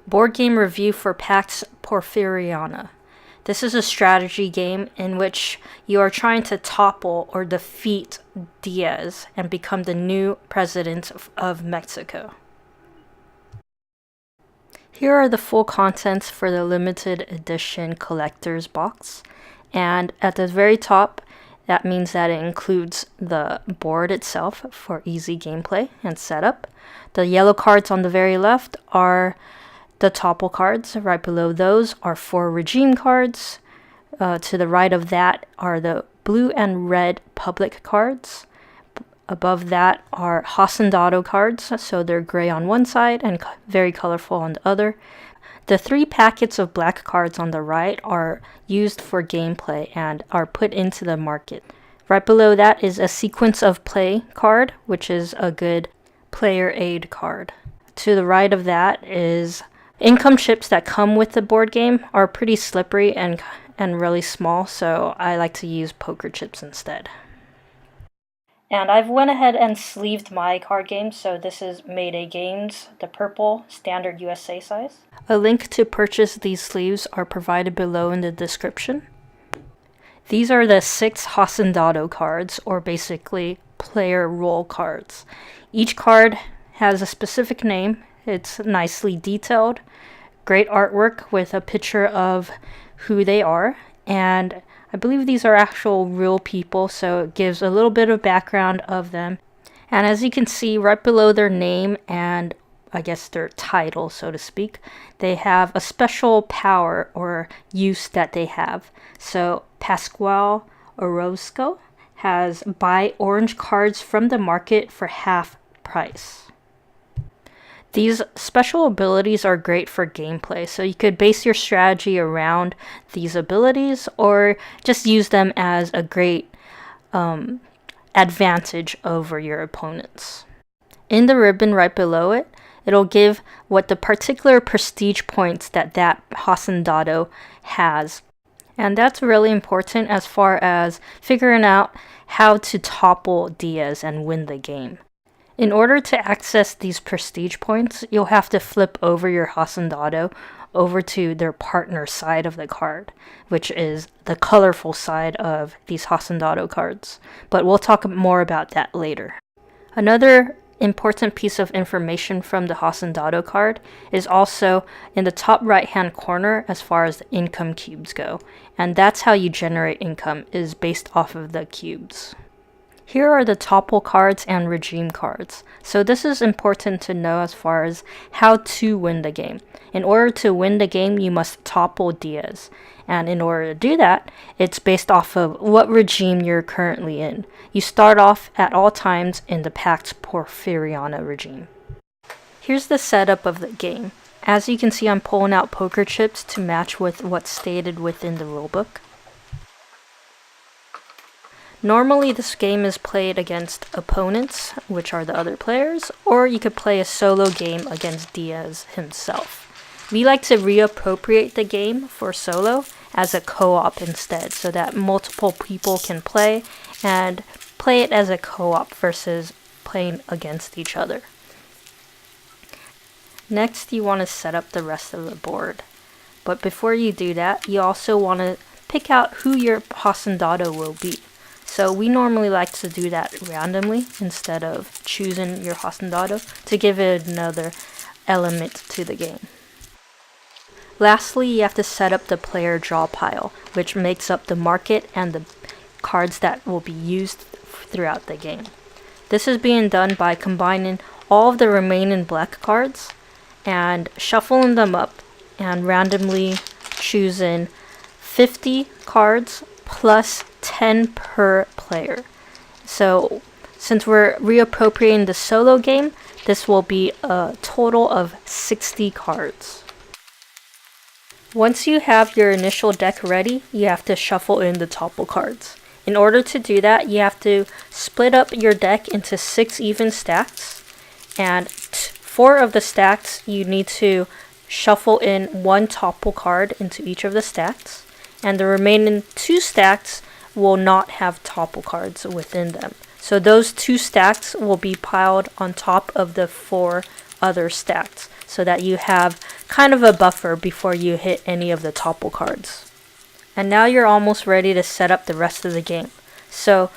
Board game review for Pax Porfiriana. This is a strategy game in which you are trying to topple or defeat Diaz and become the new president of Mexico. Here are the full contents for the limited edition collector's box. And at the very top, that means that it includes the board itself for easy gameplay and setup. The yellow cards on the very left are the topple cards. Right below those are 4 regime cards. To the right of that are the blue and red public cards. Above that are Hacendado cards, so they're gray on one side and very colorful on the other. The 3 packets of black cards on the right are used for gameplay and are put into the market. Right below that is a sequence of play card, which is a good player aid card. To the right of that is income chips that come with the board game are pretty slippery and really small, so I like to use poker chips instead. And I've went ahead and sleeved my card game, so this is Mayday Games, the purple standard USA size. A link to purchase these sleeves are provided below in the description. These are the 6 Hacendado cards, or basically player role cards. Each card has a specific name. It's nicely detailed, great artwork with a picture of who they are, and I believe these are actual real people, so it gives a little bit of background of them. And as you can see, right below their name and I guess their title, so to speak, they have a special power or use that they have. So Pascual Orozco has buy orange cards from the market for half price. These special abilities are great for gameplay, so you could base your strategy around these abilities or just use them as a great advantage over your opponents. In the ribbon right below it, it'll give what the particular prestige points that Hacendado has. And that's really important as far as figuring out how to topple Diaz and win the game. In order to access these prestige points, you'll have to flip over your Hacendado over to their partner side of the card, which is the colorful side of these Hacendado cards. But we'll talk more about that later. Another important piece of information from the Hacendado card is also in the top right hand corner as far as the income cubes go. And that's how you generate income, is based off of the cubes. Here are the topple cards and regime cards. So this is important to know as far as how to win the game. In order to win the game, you must topple Diaz. And in order to do that, it's based off of what regime you're currently in. You start off at all times in the Pax Porfiriana regime. Here's the setup of the game. As you can see, I'm pulling out poker chips to match with what's stated within the rulebook. Normally this game is played against opponents, which are the other players, or you could play a solo game against Diaz himself. We like to reappropriate the game for solo as a co-op instead, so that multiple people can play and play it as a co-op versus playing against each other. Next, you want to set up the rest of the board. But before you do that, you also want to pick out who your Hacendado will be. So we normally like to do that randomly instead of choosing your Hacendado to give it another element to the game. Lastly, you have to set up the player draw pile, which makes up the market and the cards that will be used throughout the game. This is being done by combining all of the remaining black cards and shuffling them up and randomly choosing 50 cards plus 10 per player. So since we're reappropriating the solo game, this will be a total of 60 cards. Once you have your initial deck ready, you have to shuffle in the topple cards. In order to do that, you have to split up your deck into 6 even stacks, and 4 of the stacks you need to shuffle in 1 topple card into each of the stacks, and the remaining 2 stacks will not have topple cards within them. So those 2 stacks will be piled on top of the 4 other stacks. so that you have kind of a buffer before you hit any of the topple cards. And now you're almost ready to set up the rest of the game. So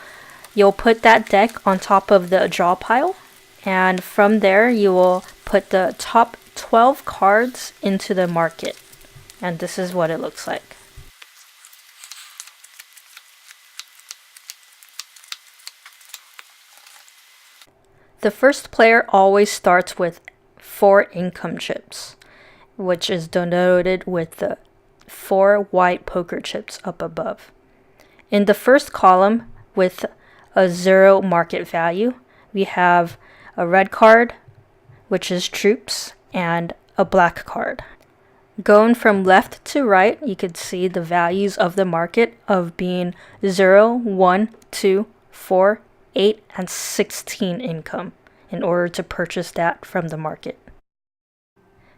you'll put that deck on top of the draw pile, and from there you will put the top 12 cards into the market. And this is what it looks like. The first player always starts with 4 income chips, which is denoted with the 4 white poker chips up above. In the first column, with a 0 market value, we have a red card, which is troops, and a black card. Going from left to right, you could see the values of the market of being 0, 1, 2, 4, 8, and 16 income in order to purchase that from the market.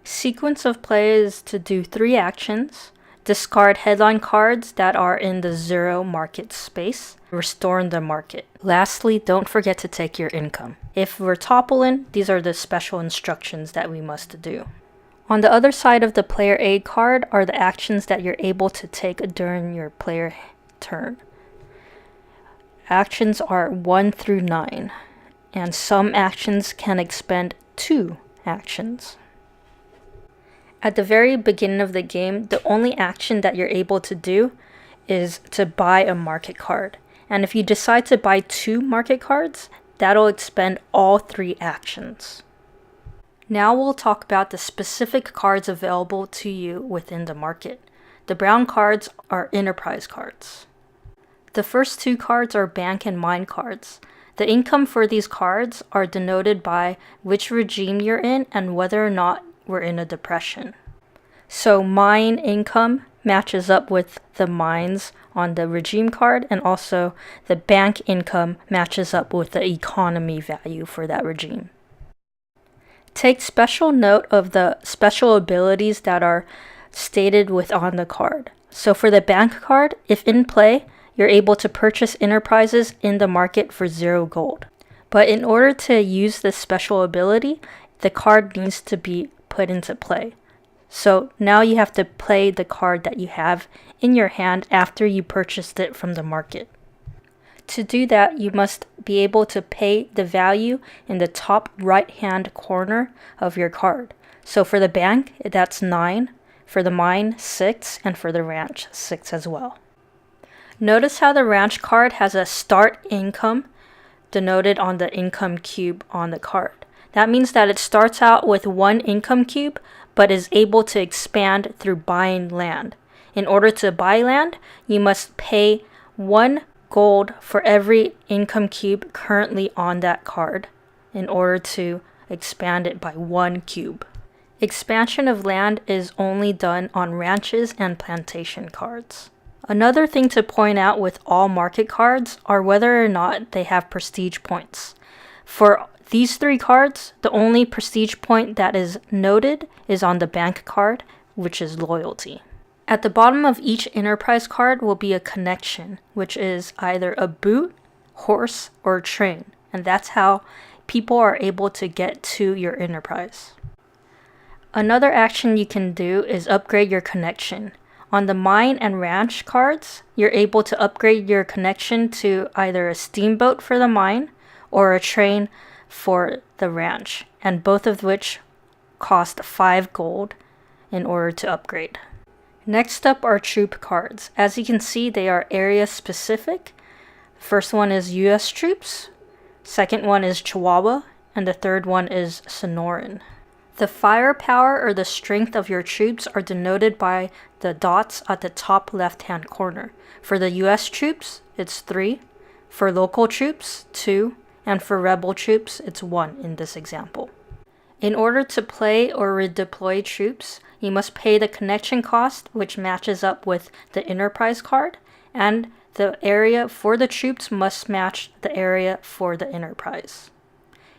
Sequence of play is to do 3 actions. Discard headline cards that are in the 0 market space. Restore the market. Lastly, don't forget to take your income. If we're toppling, these are the special instructions that we must do. On the other side of the player aid card are the actions that you're able to take during your player turn. Actions are 1 through 9, and some actions can expend 2 actions. At the very beginning of the game, the only action that you're able to do is to buy a market card. And if you decide to buy 2 market cards, that'll expend all 3 actions. Now we'll talk about the specific cards available to you within the market. The brown cards are enterprise cards. The first 2 cards are bank and mine cards. The income for these cards are denoted by which regime you're in and whether or not we're in a depression. So mine income matches up with the mines on the regime card, and also the bank income matches up with the economy value for that regime. Take special note of the special abilities that are stated on the card. So for the bank card, if in play, you're able to purchase enterprises in the market for 0 gold. But in order to use this special ability, the card needs to be put into play. So now you have to play the card that you have in your hand after you purchased it from the market. To do that, you must be able to pay the value in the top right-hand corner of your card. So for the bank, that's 9, for the mine, 6, and for the ranch, 6 as well. Notice how the ranch card has a start income denoted on the income cube on the card. That means that it starts out with 1 income cube, but is able to expand through buying land. In order to buy land, you must pay 1 gold for every income cube currently on that card in order to expand it by 1 cube. Expansion of land is only done on ranches and plantation cards. Another thing to point out with all market cards are whether or not they have prestige points. For these 3 cards, the only prestige point that is noted is on the bank card, which is loyalty. At the bottom of each enterprise card will be a connection, which is either a boot, horse, or a train. And that's how people are able to get to your enterprise. Another action you can do is upgrade your connection. On the mine and ranch cards, you're able to upgrade your connection to either a steamboat for the mine or a train for the ranch, and both of which cost 5 gold in order to upgrade. Next up are troop cards. As you can see, they are area specific. First one is US troops, second one is Chihuahua, and the third one is Sonoran. The firepower or the strength of your troops are denoted by the dots at the top left-hand corner. For the US troops, it's 3. For local troops, 2. And for rebel troops, it's 1 in this example. In order to play or redeploy troops, you must pay the connection cost, which matches up with the enterprise card, and the area for the troops must match the area for the enterprise.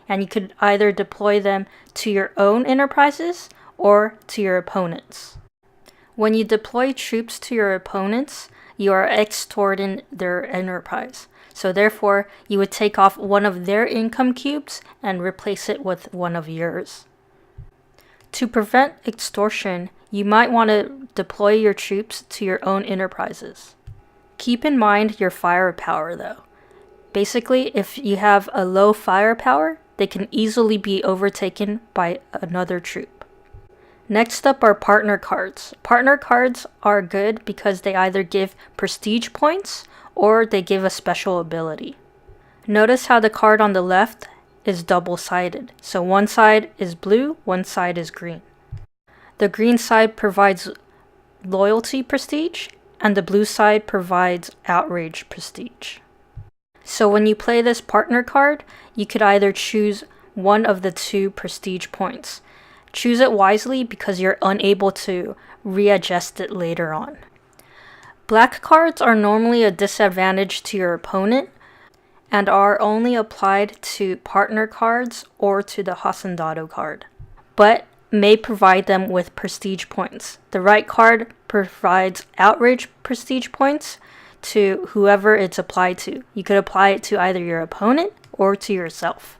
And you could either deploy them to your own enterprises or to your opponents. When you deploy troops to your opponents, you are extorting their enterprise. So therefore, you would take off one of their income cubes and replace it with one of yours. To prevent extortion, you might want to deploy your troops to your own enterprises. Keep in mind your firepower though. Basically, if you have a low firepower, they can easily be overtaken by another troop. Next up are partner cards. Partner cards are good because they either give prestige points or they give a special ability. Notice how the card on the left is double-sided. So one side is blue, one side is green. The green side provides loyalty prestige, and the blue side provides outrage prestige. So when you play this partner card, you could either choose one of the two prestige points. Choose it wisely because you're unable to readjust it later on. Black cards are normally a disadvantage to your opponent and are only applied to partner cards or to the Hacendado card, but may provide them with prestige points. The right card provides outrage prestige points to whoever it's applied to. You could apply it to either your opponent or to yourself.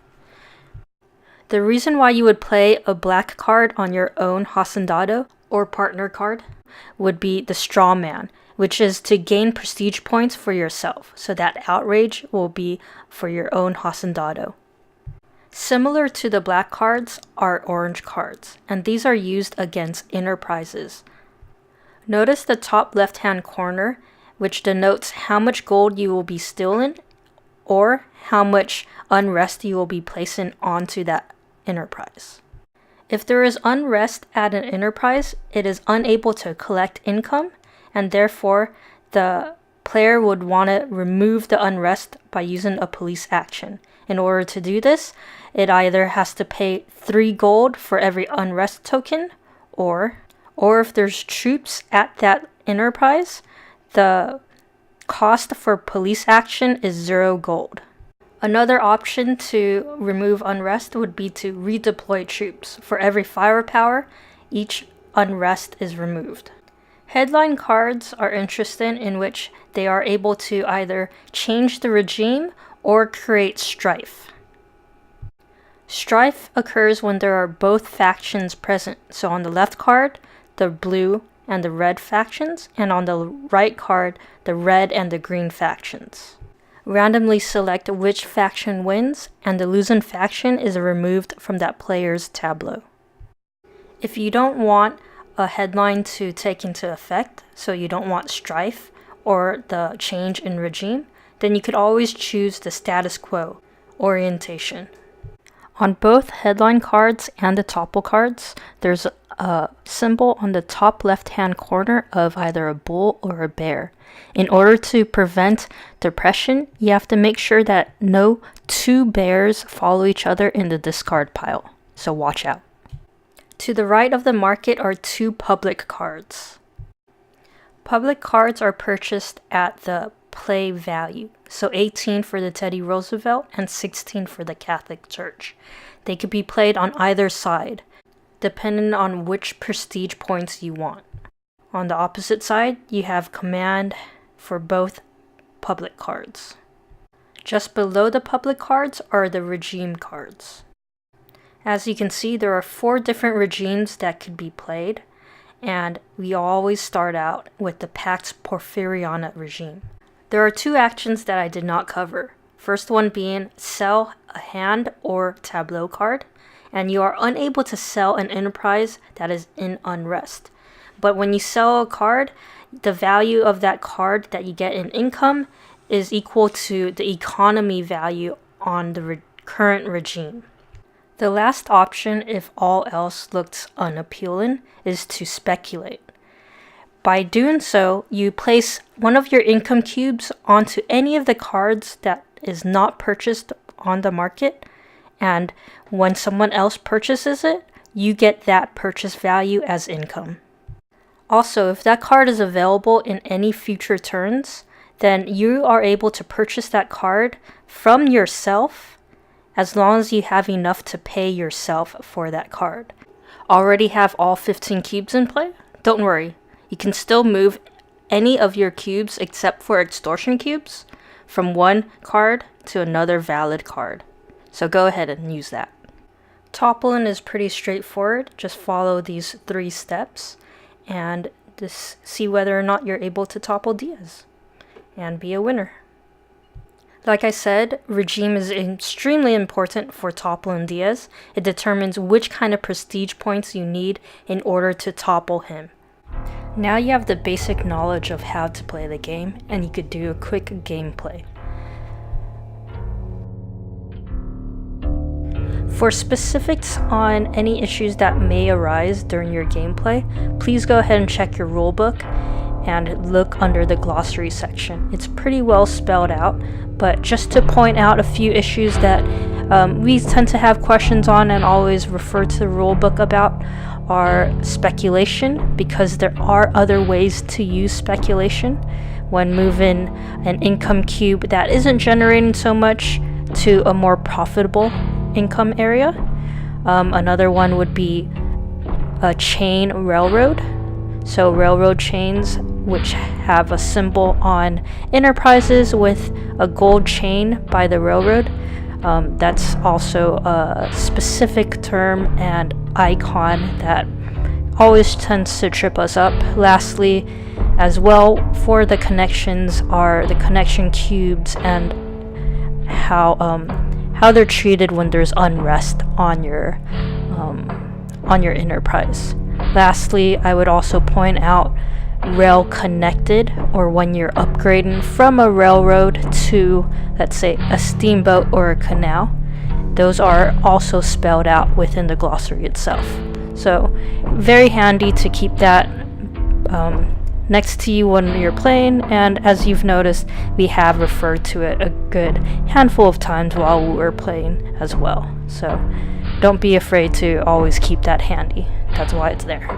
The reason why you would play a black card on your own Hacendado or partner card would be the straw man, which is to gain prestige points for yourself. So that outrage will be for your own Hacendado. Similar to the black cards are orange cards, and these are used against enterprises. Notice the top left-hand corner, which denotes how much gold you will be stealing or how much unrest you will be placing onto that enterprise. If there is unrest at an enterprise, it is unable to collect income, and therefore the player would want to remove the unrest by using a police action. In order to do this, it either has to pay 3 gold for every unrest token, or if there's troops at that enterprise, the cost for police action is 0 gold. Another option to remove unrest would be to redeploy troops. For every firepower, each unrest is removed. Headline cards are interesting in which they are able to either change the regime or create strife. Strife occurs when there are both factions present. So on the left card, the blue and the red factions, and on the right card, the red and the green factions. Randomly select which faction wins, and the losing faction is removed from that player's tableau. If you don't want a headline to take into effect, so you don't want strife or the change in regime, then you could always choose the status quo orientation. On both headline cards and the topple cards, there's a symbol on the top left-hand corner of either a bull or a bear. In order to prevent depression, you have to make sure that no 2 bears follow each other in the discard pile, so watch out. To the right of the market are 2 public cards. Public cards are purchased at the play value, so 18 for the Teddy Roosevelt and 16 for the Catholic Church. They could be played on either side, depending on which prestige points you want. On the opposite side, you have command for both public cards. Just below the public cards are the regime cards. As you can see, there are 4 different regimes that could be played, and we always start out with the Pax Porfiriana regime. There are 2 actions that I did not cover. First one being sell a hand or tableau card, and you are unable to sell an enterprise that is in unrest. But when you sell a card, the value of that card that you get in income is equal to the economy value on the current regime. The last option, if all else looks unappealing, is to speculate. By doing so, you place one of your income cubes onto any of the cards that is not purchased on the market, and when someone else purchases it, you get that purchase value as income. Also, if that card is available in any future turns, then you are able to purchase that card from yourself as long as you have enough to pay yourself for that card. Already have all 15 cubes in play? Don't worry, you can still move any of your cubes except for extortion cubes from one card to another valid card. So go ahead and use that. Toppling is pretty straightforward. Just follow these 3 steps and just see whether or not you're able to topple Diaz and be a winner. Like I said, regime is extremely important for toppling Diaz. It determines which kind of prestige points you need in order to topple him. Now you have the basic knowledge of how to play the game, and you could do a quick gameplay. For specifics on any issues that may arise during your gameplay, please go ahead and check your rulebook and look under the glossary section. It's pretty well spelled out, but just to point out a few issues that we tend to have questions on and always refer to the rulebook about are speculation, because there are other ways to use speculation when moving an income cube that isn't generating so much to a more profitable income area. Another one would be a chain railroad. So railroad chains, which have a symbol on enterprises with a gold chain by the railroad. That's also a specific term and icon that always tends to trip us up. Lastly, as well, for the connections are the connection cubes and how they're treated when there's unrest on your enterprise. Lastly, I would also point out rail connected, or when you're upgrading from a railroad to, let's say, a steamboat or a canal. Those are also spelled out within the glossary itself. So very handy to keep that next to you when you're playing, and as you've noticed, we have referred to it a good handful of times while we were playing as well. So don't be afraid to always keep that handy. That's why it's there.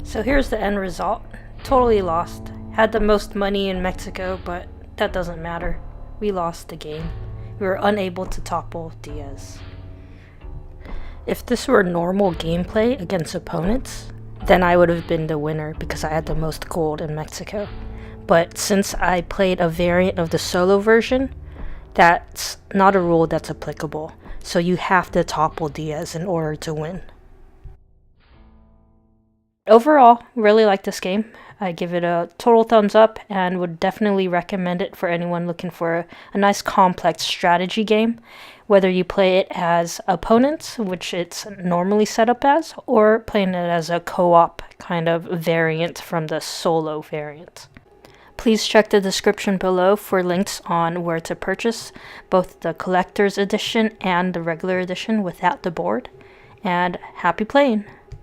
So here's the end result. Totally lost. Had the most money in Mexico, but that doesn't matter. We lost the game. We were unable to topple Diaz. If this were normal gameplay against opponents, then I would have been the winner because I had the most gold in Mexico. But since I played a variant of the solo version, that's not a rule that's applicable. So you have to topple Diaz in order to win. Overall, really like this game. I give it a total thumbs up and would definitely recommend it for anyone looking for a nice complex strategy game, whether you play it as opponents, which it's normally set up as, or playing it as a co-op kind of variant from the solo variant. Please check the description below for links on where to purchase both the collector's edition and the regular edition without the board, and happy playing!